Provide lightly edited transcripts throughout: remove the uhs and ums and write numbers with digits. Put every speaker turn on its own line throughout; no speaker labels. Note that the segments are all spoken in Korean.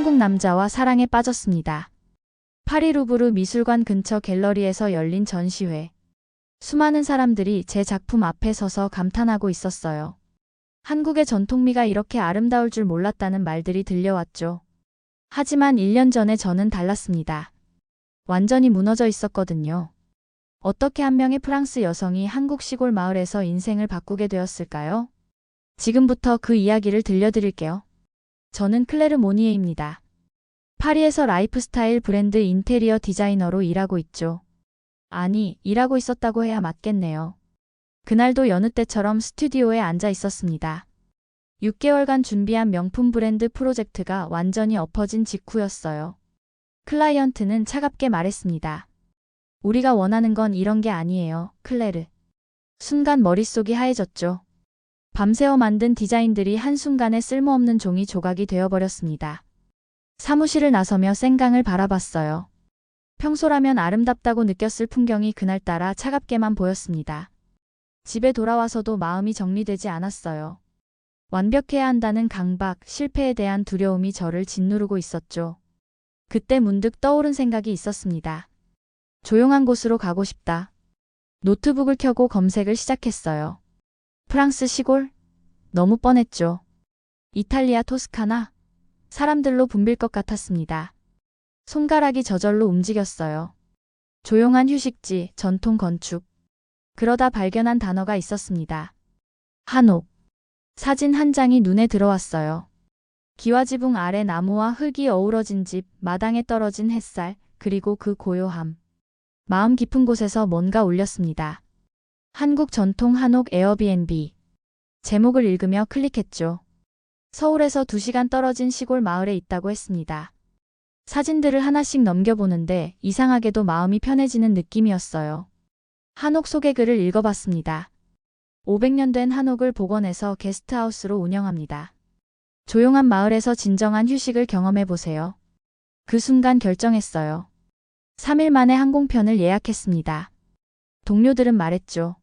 한국 남자와 사랑에 빠졌습니다. 파리 루브르 미술관 근처 갤러리에서 열린 전시회. 수많은 사람들이 제 작품 앞에 서서 감탄하고 있었어요. 한국의 전통미가 이렇게 아름다울 줄 몰랐다는 말들이 들려왔죠. 하지만 1년 전에 저는 달랐습니다. 완전히 무너져 있었거든요. 어떻게 한 명의 프랑스 여성이 한국 시골 마을에서 인생을 바꾸게 되었을까요? 지금부터 그 이야기를 들려드릴게요. 저는 클레르 모니에입니다. 파리에서 라이프스타일 브랜드 인테리어 디자이너로 일하고 있죠. 아니, 일하고 있었다고 해야 맞겠네요. 그날도 여느 때처럼 스튜디오에 앉아 있었습니다. 6개월간 준비한 명품 브랜드 프로젝트가 완전히 엎어진 직후였어요. 클라이언트는 차갑게 말했습니다. 우리가 원하는 건 이런 게 아니에요, 클레르. 순간 머릿속이 하얘졌죠. 밤새워 만든 디자인들이 한순간에 쓸모없는 종이 조각이 되어버렸습니다. 사무실을 나서며 생강을 바라봤어요. 평소라면 아름답다고 느꼈을 풍경이 그날따라 차갑게만 보였습니다. 집에 돌아와서도 마음이 정리되지 않았어요. 완벽해야 한다는 강박, 실패에 대한 두려움이 저를 짓누르고 있었죠. 그때 문득 떠오른 생각이 있었습니다. 조용한 곳으로 가고 싶다. 노트북을 켜고 검색을 시작했어요. 프랑스 시골? 너무 뻔했죠. 이탈리아 토스카나? 사람들로 붐빌 것 같았습니다. 손가락이 저절로 움직였어요. 조용한 휴식지, 전통 건축. 그러다 발견한 단어가 있었습니다. 한옥. 사진 한 장이 눈에 들어왔어요. 기와지붕 아래 나무와 흙이 어우러진 집, 마당에 떨어진 햇살, 그리고 그 고요함. 마음 깊은 곳에서 뭔가 울렸습니다. 한국 전통 한옥 에어비앤비. 제목을 읽으며 클릭했죠. 서울에서 2시간 떨어진 시골 마을에 있다고 했습니다. 사진들을 하나씩 넘겨보는데 이상하게도 마음이 편해지는 느낌이었어요. 한옥 소개글을 읽어봤습니다. 500년 된 한옥을 복원해서 게스트하우스로 운영합니다. 조용한 마을에서 진정한 휴식을 경험해보세요. 그 순간 결정했어요. 3일 만에 항공편을 예약했습니다. 동료들은 말했죠.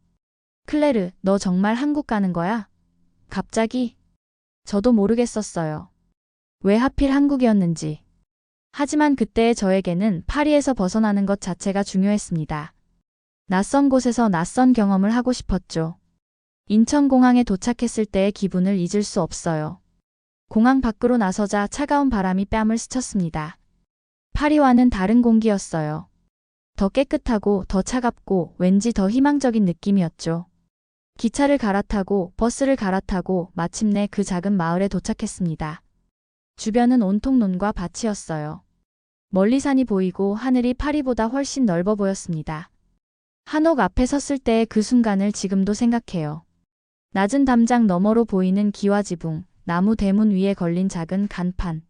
클레르, 너 정말 한국 가는 거야? 갑자기? 저도 모르겠었어요. 왜 하필 한국이었는지. 하지만 그때의 저에게는 파리에서 벗어나는 것 자체가 중요했습니다. 낯선 곳에서 낯선 경험을 하고 싶었죠. 인천공항에 도착했을 때의 기분을 잊을 수 없어요. 공항 밖으로 나서자 차가운 바람이 뺨을 스쳤습니다. 파리와는 다른 공기였어요. 더 깨끗하고 더 차갑고 왠지 더 희망적인 느낌이었죠. 기차를 갈아타고 버스를 갈아타고 마침내 그 작은 마을에 도착했습니다. 주변은 온통 논과 밭이었어요. 멀리 산이 보이고 하늘이 파리보다 훨씬 넓어 보였습니다. 한옥 앞에 섰을 때의 그 순간을 지금도 생각해요. 낮은 담장 너머로 보이는 기와지붕, 나무 대문 위에 걸린 작은 간판.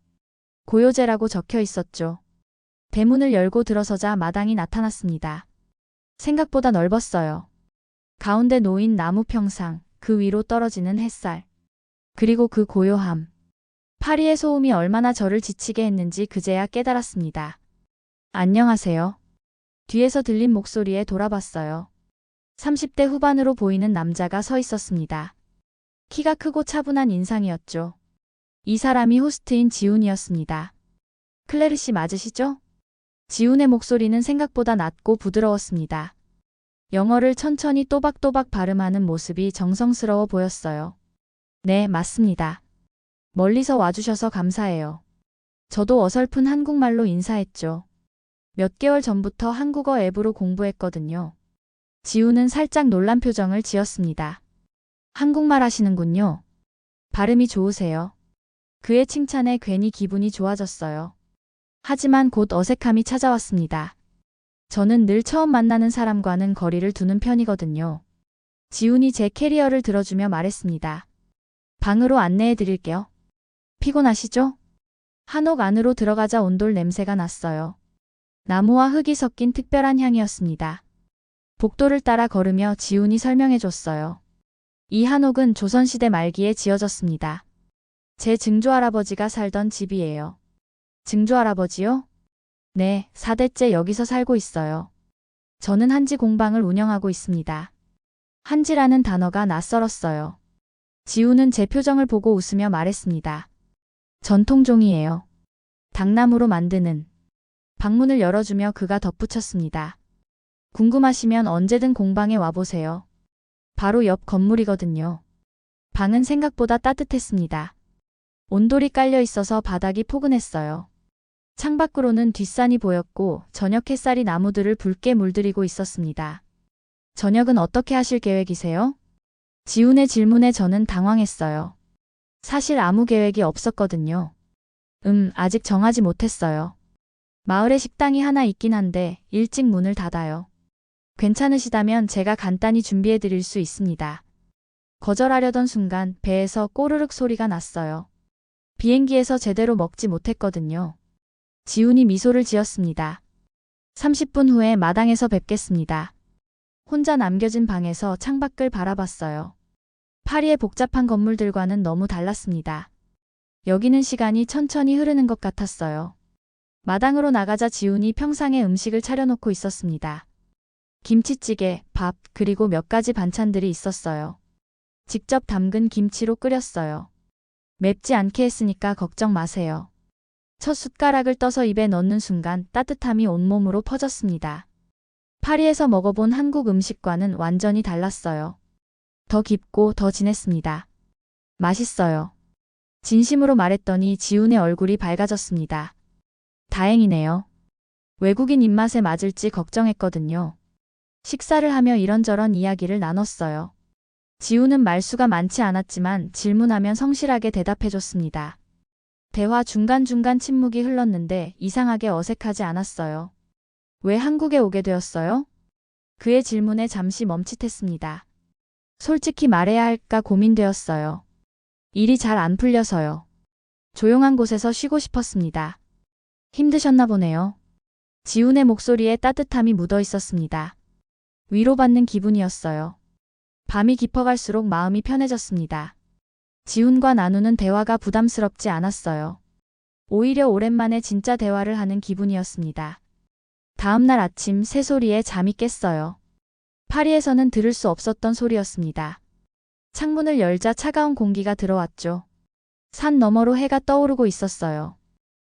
고요제라고 적혀 있었죠. 대문을 열고 들어서자 마당이 나타났습니다. 생각보다 넓었어요. 가운데 놓인 나무 평상, 그 위로 떨어지는 햇살. 그리고 그 고요함. 파리의 소음이 얼마나 저를 지치게 했는지 그제야 깨달았습니다. 안녕하세요. 뒤에서 들린 목소리에 돌아봤어요. 30대 후반으로 보이는 남자가 서 있었습니다. 키가 크고 차분한 인상이었죠. 이 사람이 호스트인 지훈이었습니다. 클레르 씨 맞으시죠? 지훈의 목소리는 생각보다 낮고 부드러웠습니다. 영어를 천천히 또박또박 발음하는 모습이 정성스러워 보였어요. 네, 맞습니다. 멀리서 와주셔서 감사해요. 저도 어설픈 한국말로 인사했죠. 몇 개월 전부터 한국어 앱으로 공부했거든요. 지훈은 살짝 놀란 표정을 지었습니다. 한국말 하시는군요. 발음이 좋으세요. 그의 칭찬에 괜히 기분이 좋아졌어요. 하지만 곧 어색함이 찾아왔습니다. 저는 늘 처음 만나는 사람과는 거리를 두는 편이거든요. 지훈이 제 캐리어를 들어주며 말했습니다. 방으로 안내해 드릴게요. 피곤하시죠? 한옥 안으로 들어가자 온돌 냄새가 났어요. 나무와 흙이 섞인 특별한 향이었습니다. 복도를 따라 걸으며 지훈이 설명해 줬어요. 이 한옥은 조선시대 말기에 지어졌습니다. 제 증조할아버지가 살던 집이에요. 증조할아버지요? 네, 4대째 여기서 살고 있어요. 저는 한지 공방을 운영하고 있습니다. 한지라는 단어가 낯설었어요. 지훈은 제 표정을 보고 웃으며 말했습니다. 전통종이에요. 당나무로 만드는 방문을 열어주며 그가 덧붙였습니다. 궁금하시면 언제든 공방에 와보세요. 바로 옆 건물이거든요. 방은 생각보다 따뜻했습니다. 온돌이 깔려 있어서 바닥이 포근했어요. 창밖으로는 뒷산이 보였고 저녁 햇살이 나무들을 붉게 물들이고 있었습니다. 저녁은 어떻게 하실 계획이세요? 지훈의 질문에 저는 당황했어요. 사실 아무 계획이 없었거든요. 아직 정하지 못했어요. 마을에 식당이 하나 있긴 한데 일찍 문을 닫아요. 괜찮으시다면 제가 간단히 준비해 드릴 수 있습니다. 거절하려던 순간 배에서 꼬르륵 소리가 났어요. 비행기에서 제대로 먹지 못했거든요. 지훈이 미소를 지었습니다. 30분 후에 마당에서 뵙겠습니다. 혼자 남겨진 방에서 창밖을 바라봤어요. 파리의 복잡한 건물들과는 너무 달랐습니다. 여기는 시간이 천천히 흐르는 것 같았어요. 마당으로 나가자 지훈이 평상에 음식을 차려놓고 있었습니다. 김치찌개, 밥, 그리고 몇 가지 반찬들이 있었어요. 직접 담근 김치로 끓였어요. 맵지 않게 했으니까 걱정 마세요. 첫 숟가락을 떠서 입에 넣는 순간 따뜻함이 온몸으로 퍼졌습니다. 파리에서 먹어본 한국 음식과는 완전히 달랐어요. 더 깊고 더 진했습니다. 맛있어요. 진심으로 말했더니 지훈의 얼굴이 밝아졌습니다. 다행이네요. 외국인 입맛에 맞을지 걱정했거든요. 식사를 하며 이런저런 이야기를 나눴어요. 지훈은 말수가 많지 않았지만 질문하면 성실하게 대답해줬습니다. 대화 중간중간 침묵이 흘렀는데 이상하게 어색하지 않았어요. 왜 한국에 오게 되었어요? 그의 질문에 잠시 멈칫했습니다. 솔직히 말해야 할까 고민되었어요. 일이 잘 안 풀려서요. 조용한 곳에서 쉬고 싶었습니다. 힘드셨나 보네요. 지훈의 목소리에 따뜻함이 묻어 있었습니다. 위로받는 기분이었어요. 밤이 깊어갈수록 마음이 편해졌습니다. 지훈과 나누는 대화가 부담스럽지 않았어요. 오히려 오랜만에 진짜 대화를 하는 기분이었습니다. 다음 날 아침 새소리에 잠이 깼어요. 파리에서는 들을 수 없었던 소리였습니다. 창문을 열자 차가운 공기가 들어왔죠. 산 너머로 해가 떠오르고 있었어요.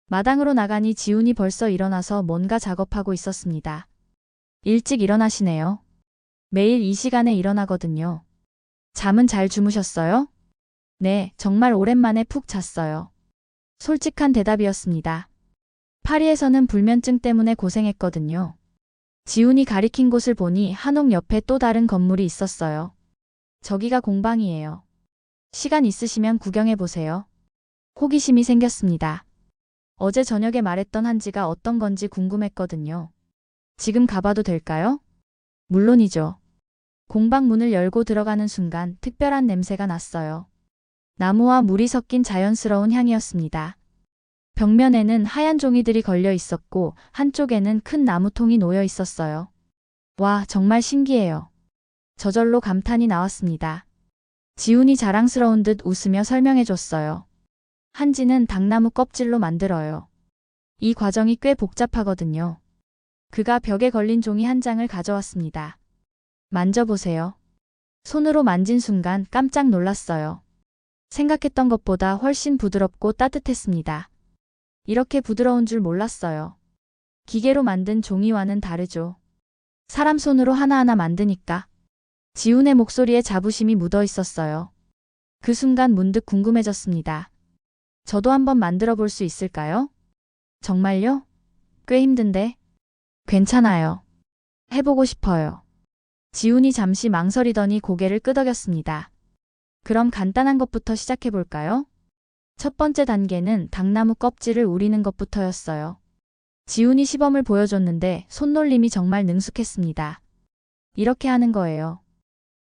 마당으로 나가니 지훈이 벌써 일어나서 뭔가 작업하고 있었습니다. 일찍 일어나시네요. 매일 이 시간에 일어나거든요. 잠은 잘 주무셨어요? 네, 정말 오랜만에 푹 잤어요. 솔직한 대답이었습니다. 파리에서는 불면증 때문에 고생했거든요. 지훈이 가리킨 곳을 보니 한옥 옆에 또 다른 건물이 있었어요. 저기가 공방이에요. 시간 있으시면 구경해 보세요. 호기심이 생겼습니다. 어제 저녁에 말했던 한지가 어떤 건지 궁금했거든요. 지금 가봐도 될까요? 물론이죠. 공방 문을 열고 들어가는 순간 특별한 냄새가 났어요. 나무와 물이 섞인 자연스러운 향이었습니다. 벽면에는 하얀 종이들이 걸려 있었고 한쪽에는 큰 나무통이 놓여 있었어요. 와, 정말 신기해요. 저절로 감탄이 나왔습니다. 지훈이 자랑스러운 듯 웃으며 설명해 줬어요. 한지는 당나무 껍질로 만들어요. 이 과정이 꽤 복잡하거든요. 그가 벽에 걸린 종이 한 장을 가져왔습니다. 만져보세요. 손으로 만진 순간 깜짝 놀랐어요. 생각했던 것보다 훨씬 부드럽고 따뜻했습니다. 이렇게 부드러운 줄 몰랐어요. 기계로 만든 종이와는 다르죠. 사람 손으로 하나하나 만드니까. 지훈의 목소리에 자부심이 묻어 있었어요. 그 순간 문득 궁금해졌습니다. 저도 한번 만들어 볼 수 있을까요? 정말요? 꽤 힘든데. 괜찮아요. 해보고 싶어요. 지훈이 잠시 망설이더니 고개를 끄덕였습니다. 그럼 간단한 것부터 시작해 볼까요? 첫 번째 단계는 당나무 껍질을 우리는 것부터였어요. 지훈이 시범을 보여줬는데 손놀림이 정말 능숙했습니다. 이렇게 하는 거예요.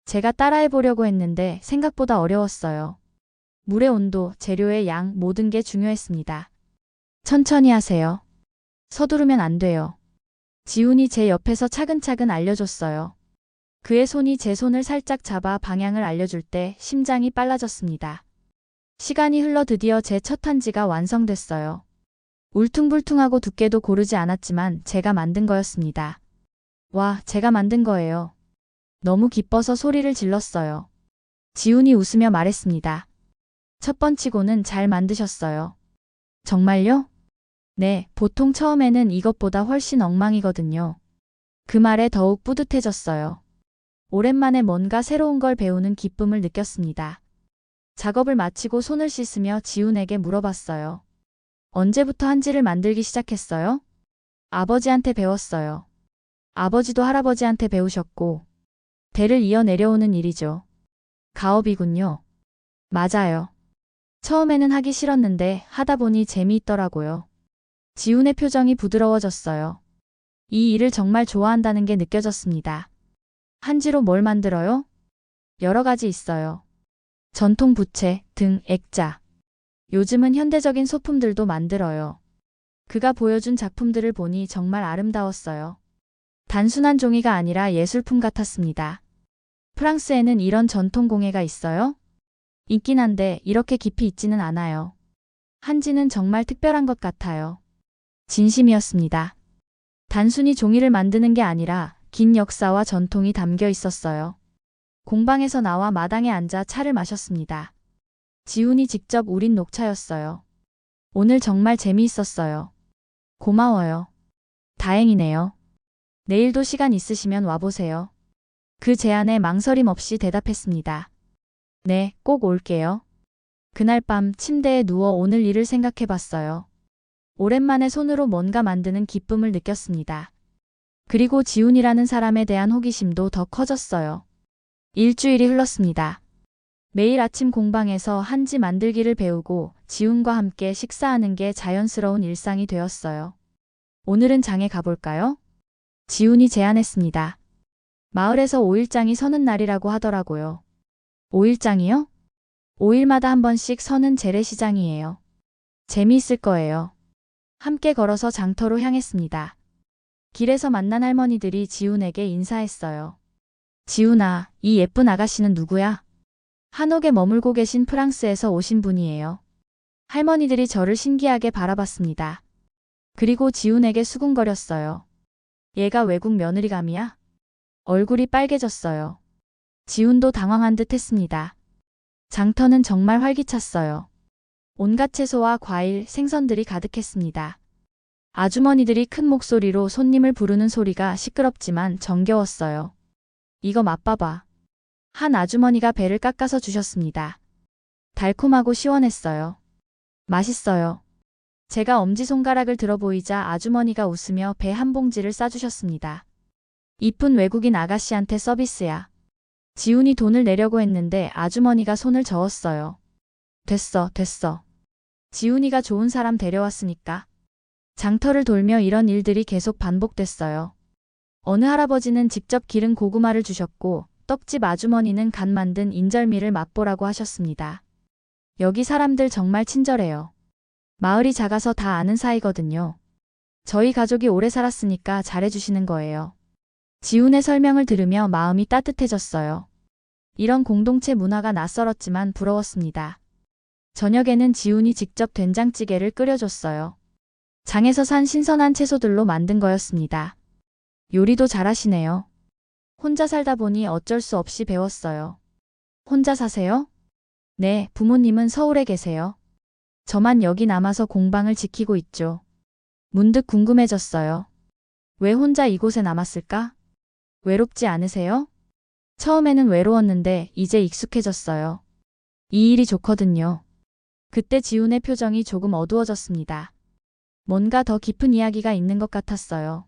제가 따라해 보려고 했는데 생각보다 어려웠어요. 물의 온도, 재료의 양, 모든 게 중요했습니다. 천천히 하세요. 서두르면 안 돼요. 지훈이 제 옆에서 차근차근 알려줬어요. 그의 손이 제 손을 살짝 잡아 방향을 알려줄 때 심장이 빨라졌습니다. 시간이 흘러 드디어 제 첫 한지가 완성됐어요. 울퉁불퉁하고 두께도 고르지 않았지만 제가 만든 거였습니다. 와, 제가 만든 거예요. 너무 기뻐서 소리를 질렀어요. 지훈이 웃으며 말했습니다. 첫 번치고는 잘 만드셨어요. 정말요? 네, 보통 처음에는 이것보다 훨씬 엉망이거든요. 그 말에 더욱 뿌듯해졌어요. 오랜만에 뭔가 새로운 걸 배우는 기쁨을 느꼈습니다. 작업을 마치고 손을 씻으며 지훈에게 물어봤어요. 언제부터 한지를 만들기 시작했어요? 아버지한테 배웠어요. 아버지도 할아버지한테 배우셨고, 대를 이어 내려오는 일이죠. 가업이군요. 맞아요. 처음에는 하기 싫었는데 하다 보니 재미있더라고요. 지훈의 표정이 부드러워졌어요. 이 일을 정말 좋아한다는 게 느껴졌습니다. 한지로 뭘 만들어요? 여러 가지 있어요. 전통 부채, 등, 액자. 요즘은 현대적인 소품들도 만들어요. 그가 보여준 작품들을 보니 정말 아름다웠어요. 단순한 종이가 아니라 예술품 같았습니다. 프랑스에는 이런 전통 공예가 있어요? 있긴 한데 이렇게 깊이 있지는 않아요. 한지는 정말 특별한 것 같아요. 진심이었습니다. 단순히 종이를 만드는 게 아니라 긴 역사와 전통이 담겨 있었어요. 공방에서 나와 마당에 앉아 차를 마셨습니다. 지훈이 직접 우린 녹차였어요. 오늘 정말 재미있었어요. 고마워요. 다행이네요. 내일도 시간 있으시면 와보세요. 그 제안에 망설임 없이 대답했습니다. 네, 꼭 올게요. 그날 밤 침대에 누워 오늘 일을 생각해봤어요. 오랜만에 손으로 뭔가 만드는 기쁨을 느꼈습니다. 그리고 지훈이라는 사람에 대한 호기심도 더 커졌어요. 일주일이 흘렀습니다. 매일 아침 공방에서 한지 만들기를 배우고 지훈과 함께 식사하는 게 자연스러운 일상이 되었어요. 오늘은 장에 가볼까요? 지훈이 제안했습니다. 마을에서 5일장이 서는 날이라고 하더라고요. 5일장이요? 5일마다 한 번씩 서는 재래시장이에요. 재미있을 거예요. 함께 걸어서 장터로 향했습니다. 길에서 만난 할머니들이 지훈에게 인사했어요. 지훈아, 이 예쁜 아가씨는 누구야? 한옥에 머물고 계신 프랑스에서 오신 분이에요. 할머니들이 저를 신기하게 바라봤습니다. 그리고 지훈에게 수군거렸어요. 얘가 외국 며느리감이야? 얼굴이 빨개졌어요. 지훈도 당황한 듯 했습니다. 장터는 정말 활기찼어요. 온갖 채소와 과일, 생선들이 가득했습니다. 아주머니들이 큰 목소리로 손님을 부르는 소리가 시끄럽지만 정겨웠어요. 이거 맛봐봐. 한 아주머니가 배를 깎아서 주셨습니다. 달콤하고 시원했어요. 맛있어요. 제가 엄지손가락을 들어 보이자 아주머니가 웃으며 배 한 봉지를 싸주셨습니다. 이쁜 외국인 아가씨한테 서비스야. 지훈이 돈을 내려고 했는데 아주머니가 손을 저었어요. 됐어, 됐어. 지훈이가 좋은 사람 데려왔으니까. 장터를 돌며 이런 일들이 계속 반복됐어요. 어느 할아버지는 직접 기른 고구마를 주셨고 떡집 아주머니는 간 만든 인절미를 맛보라고 하셨습니다. 여기 사람들 정말 친절해요. 마을이 작아서 다 아는 사이거든요. 저희 가족이 오래 살았으니까 잘해주시는 거예요. 지훈의 설명을 들으며 마음이 따뜻해졌어요. 이런 공동체 문화가 낯설었지만 부러웠습니다. 저녁에는 지훈이 직접 된장찌개를 끓여줬어요. 장에서 산 신선한 채소들로 만든 거였습니다. 요리도 잘하시네요. 혼자 살다 보니 어쩔 수 없이 배웠어요. 혼자 사세요? 네, 부모님은 서울에 계세요. 저만 여기 남아서 공방을 지키고 있죠. 문득 궁금해졌어요. 왜 혼자 이곳에 남았을까? 외롭지 않으세요? 처음에는 외로웠는데 이제 익숙해졌어요. 이 일이 좋거든요. 그때 지훈의 표정이 조금 어두워졌습니다. 뭔가 더 깊은 이야기가 있는 것 같았어요.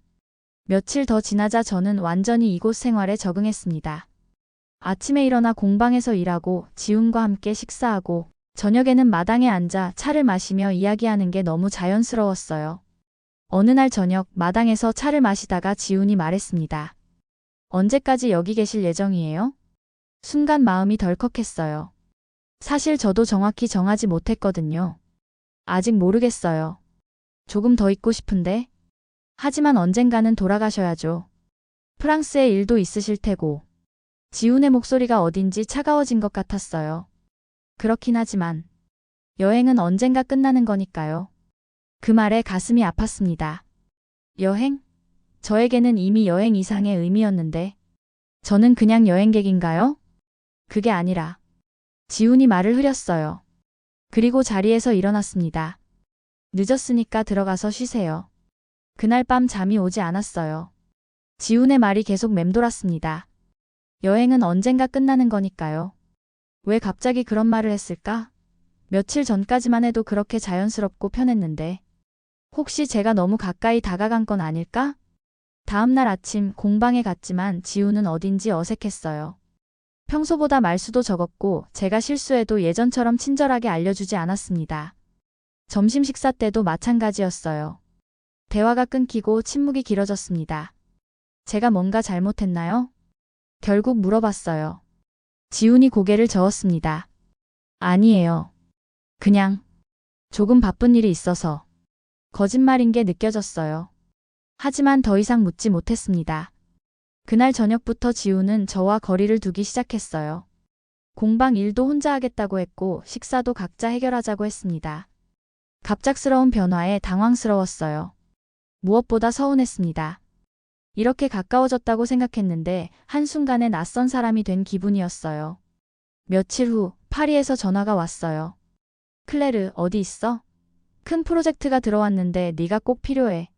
며칠 더 지나자 저는 완전히 이곳 생활에 적응했습니다. 아침에 일어나 공방에서 일하고 지훈과 함께 식사하고 저녁에는 마당에 앉아 차를 마시며 이야기하는 게 너무 자연스러웠어요. 어느 날 저녁 마당에서 차를 마시다가 지훈이 말했습니다. 언제까지 여기 계실 예정이에요? 순간 마음이 덜컥했어요. 사실 저도 정확히 정하지 못했거든요. 아직 모르겠어요. 조금 더 있고 싶은데. 하지만 언젠가는 돌아가셔야죠. 프랑스에 일도 있으실 테고. 지훈의 목소리가 어딘지 차가워진 것 같았어요. 그렇긴 하지만 여행은 언젠가 끝나는 거니까요. 그 말에 가슴이 아팠습니다. 여행? 저에게는 이미 여행 이상의 의미였는데 저는 그냥 여행객인가요? 그게 아니라 지훈이 말을 흐렸어요. 그리고 자리에서 일어났습니다. 늦었으니까 들어가서 쉬세요. 그날 밤 잠이 오지 않았어요. 지훈의 말이 계속 맴돌았습니다. 여행은 언젠가 끝나는 거니까요. 왜 갑자기 그런 말을 했을까? 며칠 전까지만 해도 그렇게 자연스럽고 편했는데. 혹시 제가 너무 가까이 다가간 건 아닐까? 다음날 아침 공방에 갔지만 지훈은 어딘지 어색했어요. 평소보다 말수도 적었고 제가 실수해도 예전처럼 친절하게 알려주지 않았습니다. 점심 식사 때도 마찬가지였어요. 대화가 끊기고 침묵이 길어졌습니다. 제가 뭔가 잘못했나요? 결국 물어봤어요. 지훈이 고개를 저었습니다. 아니에요. 그냥 조금 바쁜 일이 있어서. 거짓말인 게 느껴졌어요. 하지만 더 이상 묻지 못했습니다. 그날 저녁부터 지훈은 저와 거리를 두기 시작했어요. 공방 일도 혼자 하겠다고 했고 식사도 각자 해결하자고 했습니다. 갑작스러운 변화에 당황스러웠어요. 무엇보다 서운했습니다. 이렇게 가까워졌다고 생각했는데 한순간에 낯선 사람이 된 기분이었어요. 며칠 후 파리에서 전화가 왔어요. 클레르, 어디 있어? 큰 프로젝트가 들어왔는데 네가 꼭 필요해.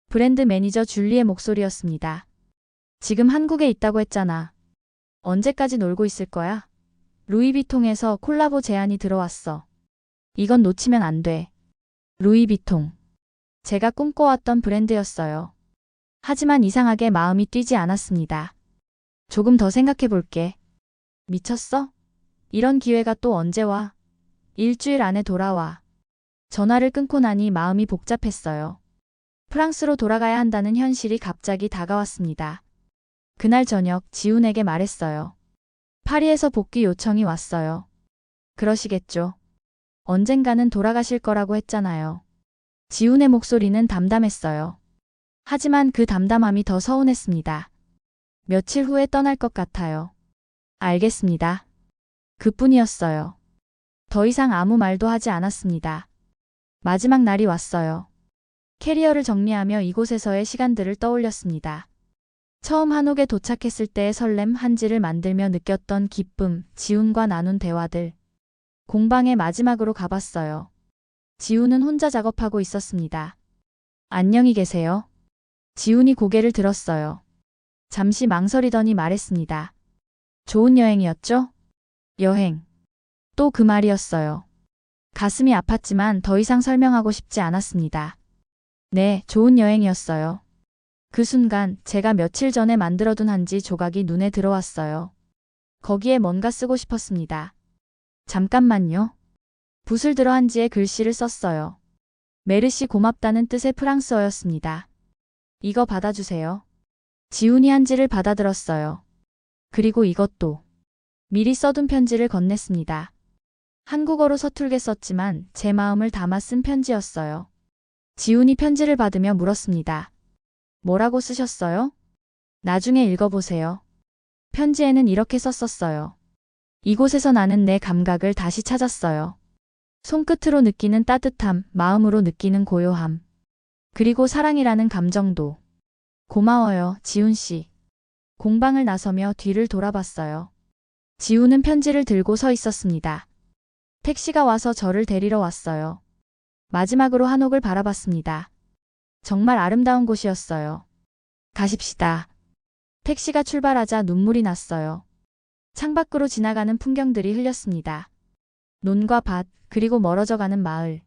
브랜드 매니저 줄리의 목소리였습니다. 지금 한국에 있다고 했잖아. 언제까지 놀고 있을 거야? 루이비통에서 콜라보 제안이 들어왔어. 이건 놓치면 안 돼. 루이비통. 제가 꿈꿔왔던 브랜드였어요. 하지만 이상하게 마음이 뛰지 않았습니다. 조금 더 생각해 볼게. 미쳤어? 이런 기회가 또 언제 와? 일주일 안에 돌아와. 전화를 끊고 나니 마음이 복잡했어요. 프랑스로 돌아가야 한다는 현실이 갑자기 다가왔습니다. 그날 저녁 지훈에게 말했어요. 파리에서 복귀 요청이 왔어요. 그러시겠죠. 언젠가는 돌아가실 거라고 했잖아요. 지훈의 목소리는 담담했어요. 하지만 그 담담함이 더 서운했습니다. 며칠 후에 떠날 것 같아요. 알겠습니다. 그뿐이었어요. 더 이상 아무 말도 하지 않았습니다. 마지막 날이 왔어요. 캐리어를 정리하며 이곳에서의 시간들을 떠올렸습니다. 처음 한옥에 도착했을 때의 설렘, 한지를 만들며 느꼈던 기쁨, 지훈과 나눈 대화들. 공방에 마지막으로 가봤어요. 지훈은 혼자 작업하고 있었습니다. 안녕히 계세요. 지훈이 고개를 들었어요. 잠시 망설이더니 말했습니다. 좋은 여행이었죠? 여행. 또 그 말이었어요. 가슴이 아팠지만 더 이상 설명하고 싶지 않았습니다. 네, 좋은 여행이었어요. 그 순간 제가 며칠 전에 만들어둔 한지 조각이 눈에 들어왔어요. 거기에 뭔가 쓰고 싶었습니다. 잠깐만요. 붓을 들어 한지에 글씨를 썼어요. 메르시 고맙다는 뜻의 프랑스어였습니다. 이거 받아주세요. 지훈이 한지를 받아들었어요. 그리고 이것도. 미리 써둔 편지를 건넸습니다. 한국어로 서툴게 썼지만 제 마음을 담아 쓴 편지였어요. 지훈이 편지를 받으며 물었습니다. 뭐라고 쓰셨어요? 나중에 읽어보세요. 편지에는 이렇게 썼었어요. 이곳에서 나는 내 감각을 다시 찾았어요. 손끝으로 느끼는 따뜻함, 마음으로 느끼는 고요함. 그리고 사랑이라는 감정도. 고마워요, 지훈 씨. 공방을 나서며 뒤를 돌아봤어요. 지훈은 편지를 들고 서 있었습니다. 택시가 와서 저를 데리러 왔어요. 마지막으로 한옥을 바라봤습니다. 정말 아름다운 곳이었어요. 가십시다. 택시가 출발하자 눈물이 났어요. 창밖으로 지나가는 풍경들이 흘렸습니다. 논과 밭, 그리고 멀어져가는 마을.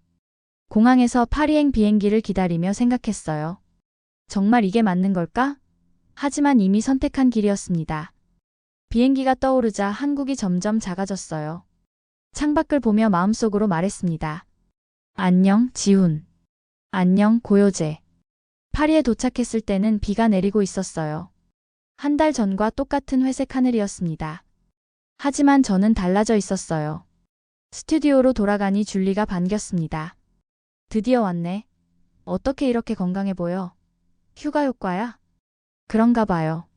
공항에서 파리행 비행기를 기다리며 생각했어요. 정말 이게 맞는 걸까? 하지만 이미 선택한 길이었습니다. 비행기가 떠오르자 한국이 점점 작아졌어요. 창밖을 보며 마음속으로 말했습니다. 안녕, 지훈. 안녕, 고요제. 파리에 도착했을 때는 비가 내리고 있었어요. 한 달 전과 똑같은 회색 하늘이었습니다. 하지만 저는 달라져 있었어요. 스튜디오로 돌아가니 줄리가 반겼습니다. 드디어 왔네. 어떻게 이렇게 건강해 보여? 휴가 효과야? 그런가 봐요.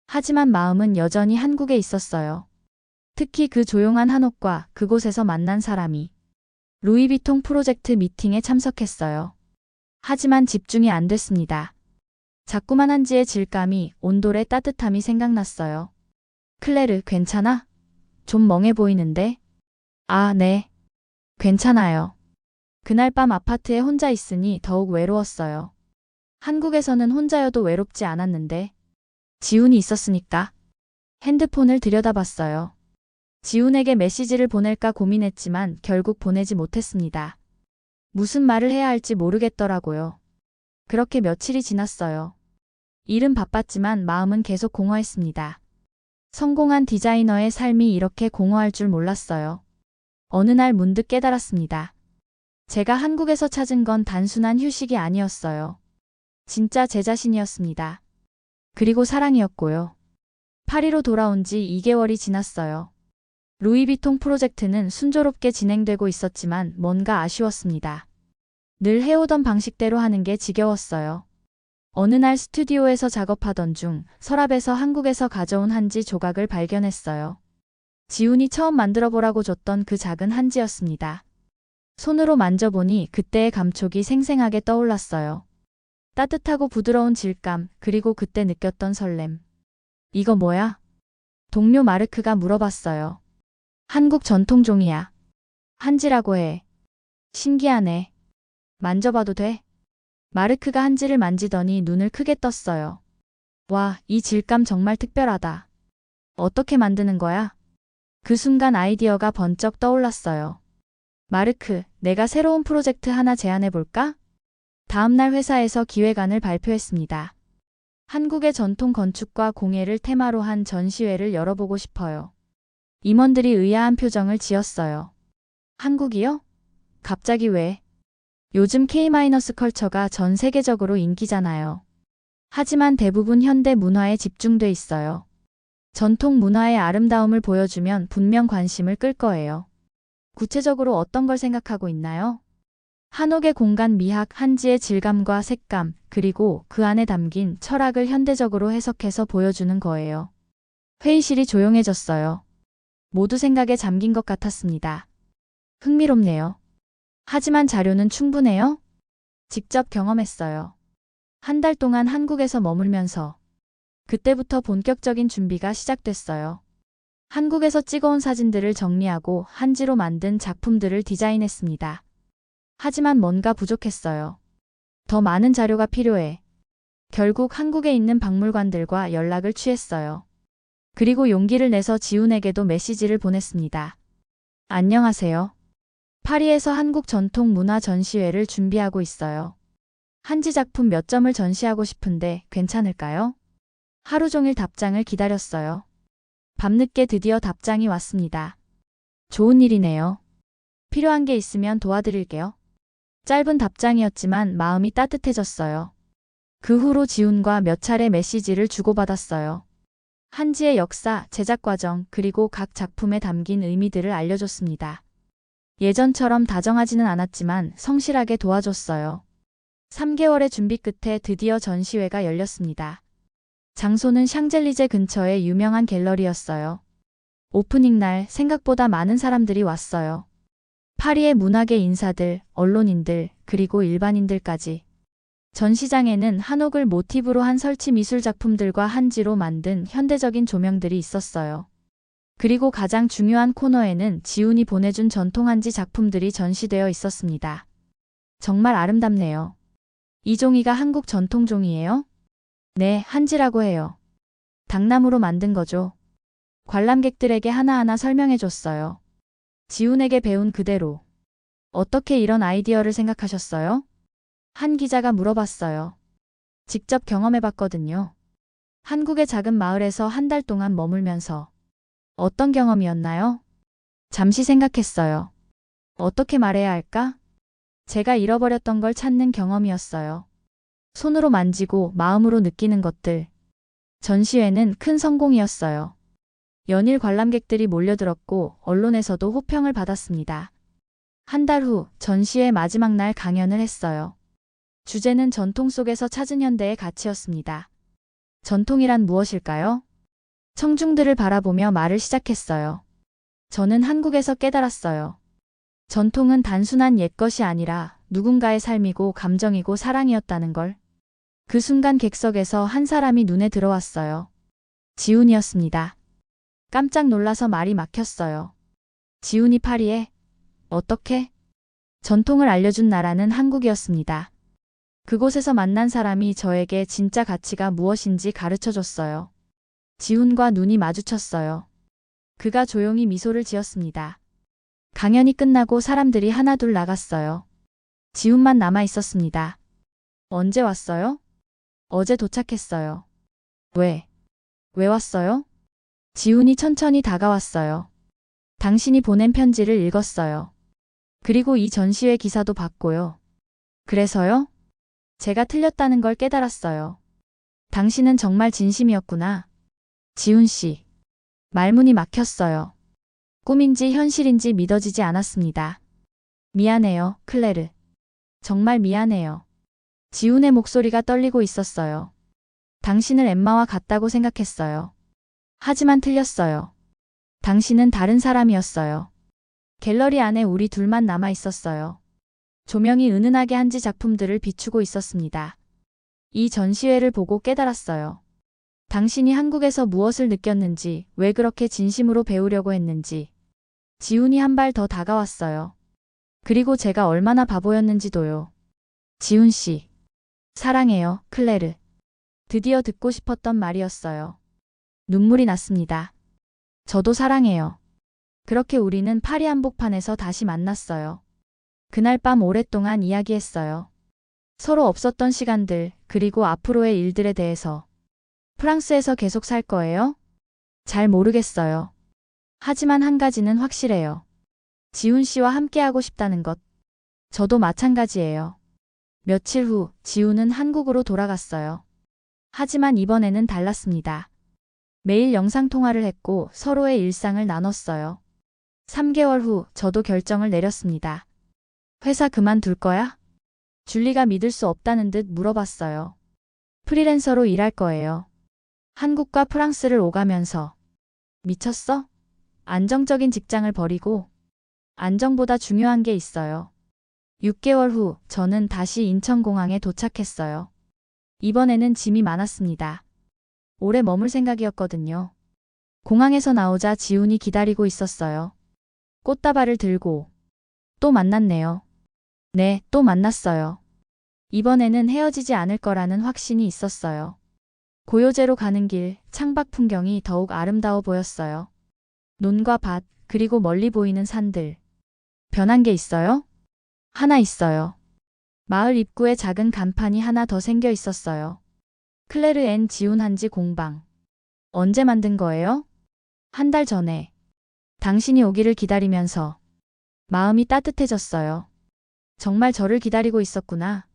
하지만 마음은 여전히 한국에 있었어요. 특히 그 조용한 한옥과 그곳에서 만난 사람이. 루이비통 프로젝트 미팅에 참석했어요. 하지만 집중이 안 됐습니다. 자꾸만 한지의 질감이, 온돌의 따뜻함이 생각났어요. 클레르, 괜찮아? 좀 멍해 보이는데? 아, 네. 괜찮아요. 그날 밤 아파트에 혼자 있으니 더욱 외로웠어요. 한국에서는 혼자여도 외롭지 않았는데 지훈이 있었으니까 핸드폰을 들여다봤어요. 지훈에게 메시지를 보낼까 고민했지만 결국 보내지 못했습니다. 무슨 말을 해야 할지 모르겠더라고요. 그렇게 며칠이 지났어요. 일은 바빴지만 마음은 계속 공허했습니다. 성공한 디자이너의 삶이 이렇게 공허할 줄 몰랐어요. 어느 날 문득 깨달았습니다. 제가 한국에서 찾은 건 단순한 휴식이 아니었어요. 진짜 제 자신이었습니다. 그리고 사랑이었고요. 파리로 돌아온 지 2개월이 지났어요. 루이비통 프로젝트는 순조롭게 진행되고 있었지만 뭔가 아쉬웠습니다. 늘 해오던 방식대로 하는 게 지겨웠어요. 어느 날 스튜디오에서 작업하던 중 서랍에서 한국에서 가져온 한지 조각을 발견했어요. 지훈이 처음 만들어보라고 줬던 그 작은 한지였습니다. 손으로 만져보니 그때의 감촉이 생생하게 떠올랐어요. 따뜻하고 부드러운 질감, 그리고 그때 느꼈던 설렘. 이거 뭐야? 동료 마르크가 물어봤어요. 한국 전통종이야. 한지라고 해. 신기하네. 만져봐도 돼? 마르크가 한지를 만지더니 눈을 크게 떴어요. 와, 이 질감 정말 특별하다. 어떻게 만드는 거야? 그 순간 아이디어가 번쩍 떠올랐어요. 마르크, 내가 새로운 프로젝트 하나 제안해볼까? 다음날 회사에서 기획안을 발표했습니다. 한국의 전통 건축과 공예를 테마로 한 전시회를 열어보고 싶어요. 임원들이 의아한 표정을 지었어요. 한국이요? 갑자기 왜? 요즘 K-컬처가 전 세계적으로 인기잖아요. 하지만 대부분 현대 문화에 집중돼 있어요. 전통 문화의 아름다움을 보여주면 분명 관심을 끌 거예요. 구체적으로 어떤 걸 생각하고 있나요? 한옥의 공간 미학, 한지의 질감과 색감, 그리고 그 안에 담긴 철학을 현대적으로 해석해서 보여주는 거예요. 회의실이 조용해졌어요. 모두 생각에 잠긴 것 같았습니다. 흥미롭네요. 하지만 자료는 충분해요? 직접 경험했어요. 한 달 동안 한국에서 머물면서 그때부터 본격적인 준비가 시작됐어요. 한국에서 찍어온 사진들을 정리하고 한지로 만든 작품들을 디자인했습니다. 하지만 뭔가 부족했어요. 더 많은 자료가 필요해. 결국 한국에 있는 박물관들과 연락을 취했어요. 그리고 용기를 내서 지훈에게도 메시지를 보냈습니다. 안녕하세요. 파리에서 한국 전통 문화 전시회를 준비하고 있어요. 한지 작품 몇 점을 전시하고 싶은데 괜찮을까요? 하루 종일 답장을 기다렸어요. 밤늦게 드디어 답장이 왔습니다. 좋은 일이네요. 필요한 게 있으면 도와드릴게요. 짧은 답장이었지만 마음이 따뜻해졌어요. 그 후로 지훈과 몇 차례 메시지를 주고받았어요. 한지의 역사, 제작 과정, 그리고 각 작품에 담긴 의미들을 알려줬습니다. 예전처럼 다정하지는 않았지만 성실하게 도와줬어요. 3개월의 준비 끝에 드디어 전시회가 열렸습니다. 장소는 샹젤리제 근처의 유명한 갤러리였어요. 오프닝 날 생각보다 많은 사람들이 왔어요. 파리의 문화계 인사들, 언론인들, 그리고 일반인들까지. 전시장에는 한옥을 모티브로 한 설치 미술 작품들과 한지로 만든 현대적인 조명들이 있었어요. 그리고 가장 중요한 코너에는 지훈이 보내준 전통 한지 작품들이 전시되어 있었습니다. 정말 아름답네요. 이 종이가 한국 전통 종이에요? 네, 한지라고 해요. 당나무로 만든 거죠. 관람객들에게 하나하나 설명해줬어요. 지훈에게 배운 그대로. 어떻게 이런 아이디어를 생각하셨어요? 한 기자가 물어봤어요. 직접 경험해봤거든요. 한국의 작은 마을에서 한 달 동안 머물면서. 어떤 경험이었나요? 잠시 생각했어요. 어떻게 말해야 할까? 제가 잃어버렸던 걸 찾는 경험이었어요. 손으로 만지고 마음으로 느끼는 것들. 전시회는 큰 성공이었어요. 연일 관람객들이 몰려들었고 언론에서도 호평을 받았습니다. 한 달 후 전시회 마지막 날 강연을 했어요. 주제는 전통 속에서 찾은 현대의 가치였습니다. 전통이란 무엇일까요? 청중들을 바라보며 말을 시작했어요. 저는 한국에서 깨달았어요. 전통은 단순한 옛것이 아니라 누군가의 삶이고 감정이고 사랑이었다는 걸. 그 순간 객석에서 한 사람이 눈에 들어왔어요. 지훈이었습니다. 깜짝 놀라서 말이 막혔어요. 지훈이 파리에? 어떻게? 전통을 알려준 나라는 한국이었습니다. 그곳에서 만난 사람이 저에게 진짜 가치가 무엇인지 가르쳐 줬어요. 지훈과 눈이 마주쳤어요. 그가 조용히 미소를 지었습니다. 강연이 끝나고 사람들이 하나둘 나갔어요. 지훈만 남아 있었습니다. 언제 왔어요? 어제 도착했어요. 왜? 왜 왔어요? 지훈이 천천히 다가왔어요. 당신이 보낸 편지를 읽었어요. 그리고 이 전시회 기사도 봤고요. 그래서요? 제가 틀렸다는 걸 깨달았어요. 당신은 정말 진심이었구나. 지훈 씨. 말문이 막혔어요. 꿈인지 현실인지 믿어지지 않았습니다. 미안해요, 클레르. 정말 미안해요. 지훈의 목소리가 떨리고 있었어요. 당신을 엠마와 같다고 생각했어요. 하지만 틀렸어요. 당신은 다른 사람이었어요. 갤러리 안에 우리 둘만 남아 있었어요. 조명이 은은하게 한지 작품들을 비추고 있었습니다. 이 전시회를 보고 깨달았어요. 당신이 한국에서 무엇을 느꼈는지, 왜 그렇게 진심으로 배우려고 했는지. 지훈이 한 발 더 다가왔어요. 그리고 제가 얼마나 바보였는지도요. 지훈 씨. 사랑해요, 클레르. 드디어 듣고 싶었던 말이었어요. 눈물이 났습니다. 저도 사랑해요. 그렇게 우리는 파리 한복판에서 다시 만났어요. 그날 밤 오랫동안 이야기했어요. 서로 없었던 시간들, 그리고 앞으로의 일들에 대해서. 프랑스에서 계속 살 거예요? 잘 모르겠어요. 하지만 한 가지는 확실해요. 지훈 씨와 함께하고 싶다는 것. 저도 마찬가지예요. 며칠 후 지훈은 한국으로 돌아갔어요. 하지만 이번에는 달랐습니다. 매일 영상통화를 했고 서로의 일상을 나눴어요. 3개월 후 저도 결정을 내렸습니다. 회사 그만둘 거야? 줄리가 믿을 수 없다는 듯 물어봤어요. 프리랜서로 일할 거예요. 한국과 프랑스를 오가면서. 미쳤어? 안정적인 직장을 버리고. 안정보다 중요한 게 있어요. 6개월 후 저는 다시 인천공항에 도착했어요. 이번에는 짐이 많았습니다. 오래 머물 생각이었거든요. 공항에서 나오자 지훈이 기다리고 있었어요. 꽃다발을 들고. 또 만났네요. 네, 또 만났어요. 이번에는 헤어지지 않을 거라는 확신이 있었어요. 고요제로 가는 길, 창밖 풍경이 더욱 아름다워 보였어요. 논과 밭, 그리고 멀리 보이는 산들. 변한 게 있어요? 하나 있어요. 마을 입구에 작은 간판이 하나 더 생겨 있었어요. 클레르 앤 지훈 한지 공방. 언제 만든 거예요? 한 달 전에. 당신이 오기를 기다리면서. 마음이 따뜻해졌어요. 정말 저를 기다리고 있었구나.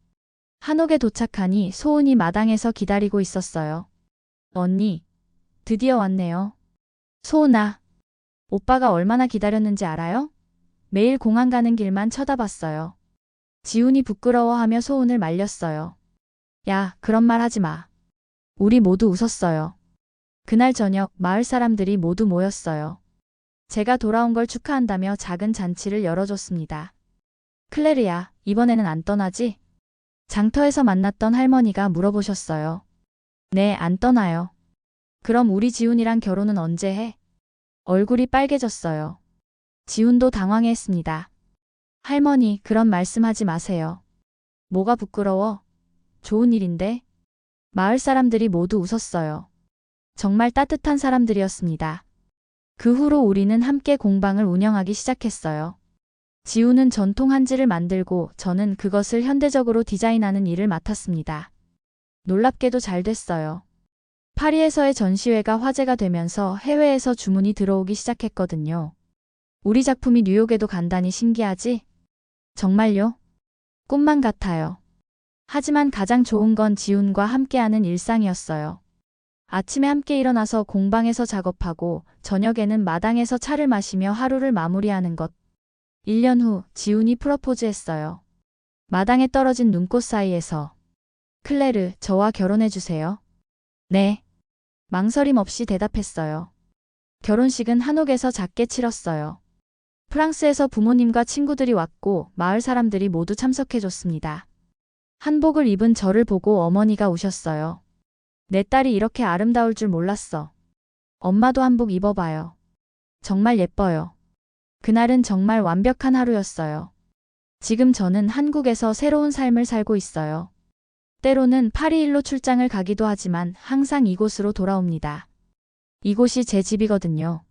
한옥에 도착하니 소은이 마당에서 기다리고 있었어요. 언니, 드디어 왔네요. 소은아, 오빠가 얼마나 기다렸는지 알아요? 매일 공항 가는 길만 쳐다봤어요. 지훈이 부끄러워하며 소은을 말렸어요. 야, 그런 말 하지 마. 우리 모두 웃었어요. 그날 저녁 마을 사람들이 모두 모였어요. 제가 돌아온 걸 축하한다며 작은 잔치를 열어줬습니다. 클레르야, 이번에는 안 떠나지? 장터에서 만났던 할머니가 물어보셨어요. 네, 안 떠나요. 그럼 우리 지훈이랑 결혼은 언제 해? 얼굴이 빨개졌어요. 지훈도 당황했습니다. 할머니, 그런 말씀하지 마세요. 뭐가 부끄러워? 좋은 일인데? 마을 사람들이 모두 웃었어요. 정말 따뜻한 사람들이었습니다. 그 후로 우리는 함께 공방을 운영하기 시작했어요. 지훈은 전통 한지를 만들고 저는 그것을 현대적으로 디자인하는 일을 맡았습니다. 놀랍게도 잘 됐어요. 파리에서의 전시회가 화제가 되면서 해외에서 주문이 들어오기 시작했거든요. 우리 작품이 뉴욕에도 간다니 신기하지? 정말요? 꿈만 같아요. 하지만 가장 좋은 건 지훈과 함께하는 일상이었어요. 아침에 함께 일어나서 공방에서 작업하고 저녁에는 마당에서 차를 마시며 하루를 마무리하는 것. 1년 후 지훈이 프러포즈했어요. 마당에 떨어진 눈꽃 사이에서. 클레르, 저와 결혼해주세요. 네. 망설임 없이 대답했어요. 결혼식은 한옥에서 작게 치렀어요. 프랑스에서 부모님과 친구들이 왔고 마을 사람들이 모두 참석해줬습니다. 한복을 입은 저를 보고 어머니가 우셨어요. 내 딸이 이렇게 아름다울 줄 몰랐어. 엄마도 한복 입어봐요. 정말 예뻐요. 그날은 정말 완벽한 하루였어요. 지금 저는 한국에서 새로운 삶을 살고 있어요. 때로는 파리일로 출장을 가기도 하지만 항상 이곳으로 돌아옵니다. 이곳이 제 집이거든요.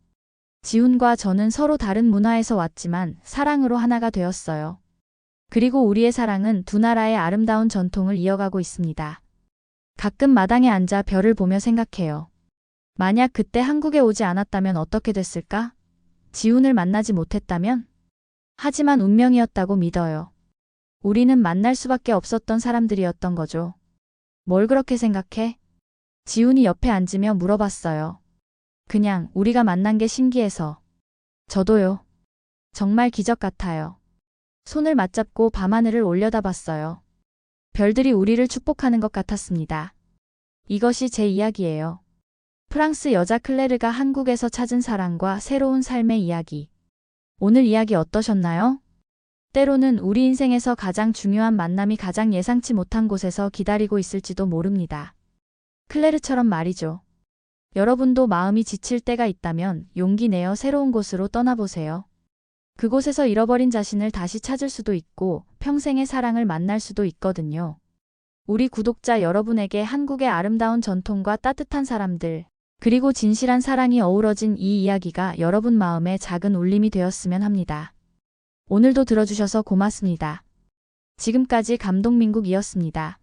지훈과 저는 서로 다른 문화에서 왔지만 사랑으로 하나가 되었어요. 그리고 우리의 사랑은 두 나라의 아름다운 전통을 이어가고 있습니다. 가끔 마당에 앉아 별을 보며 생각해요. 만약 그때 한국에 오지 않았다면 어떻게 됐을까? 지훈을 만나지 못했다면? 하지만 운명이었다고 믿어요. 우리는 만날 수밖에 없었던 사람들이었던 거죠. 뭘 그렇게 생각해? 지훈이 옆에 앉으며 물어봤어요. 그냥 우리가 만난 게 신기해서. 저도요. 정말 기적 같아요. 손을 맞잡고 밤하늘을 올려다봤어요. 별들이 우리를 축복하는 것 같았습니다. 이것이 제 이야기예요. 프랑스 여자 클레르가 한국에서 찾은 사랑과 새로운 삶의 이야기. 오늘 이야기 어떠셨나요? 때로는 우리 인생에서 가장 중요한 만남이 가장 예상치 못한 곳에서 기다리고 있을지도 모릅니다. 클레르처럼 말이죠. 여러분도 마음이 지칠 때가 있다면 용기 내어 새로운 곳으로 떠나보세요. 그곳에서 잃어버린 자신을 다시 찾을 수도 있고 평생의 사랑을 만날 수도 있거든요. 우리 구독자 여러분에게 한국의 아름다운 전통과 따뜻한 사람들, 그리고 진실한 사랑이 어우러진 이 이야기가 여러분 마음에 작은 울림이 되었으면 합니다. 오늘도 들어주셔서 고맙습니다. 지금까지 감동민국이었습니다.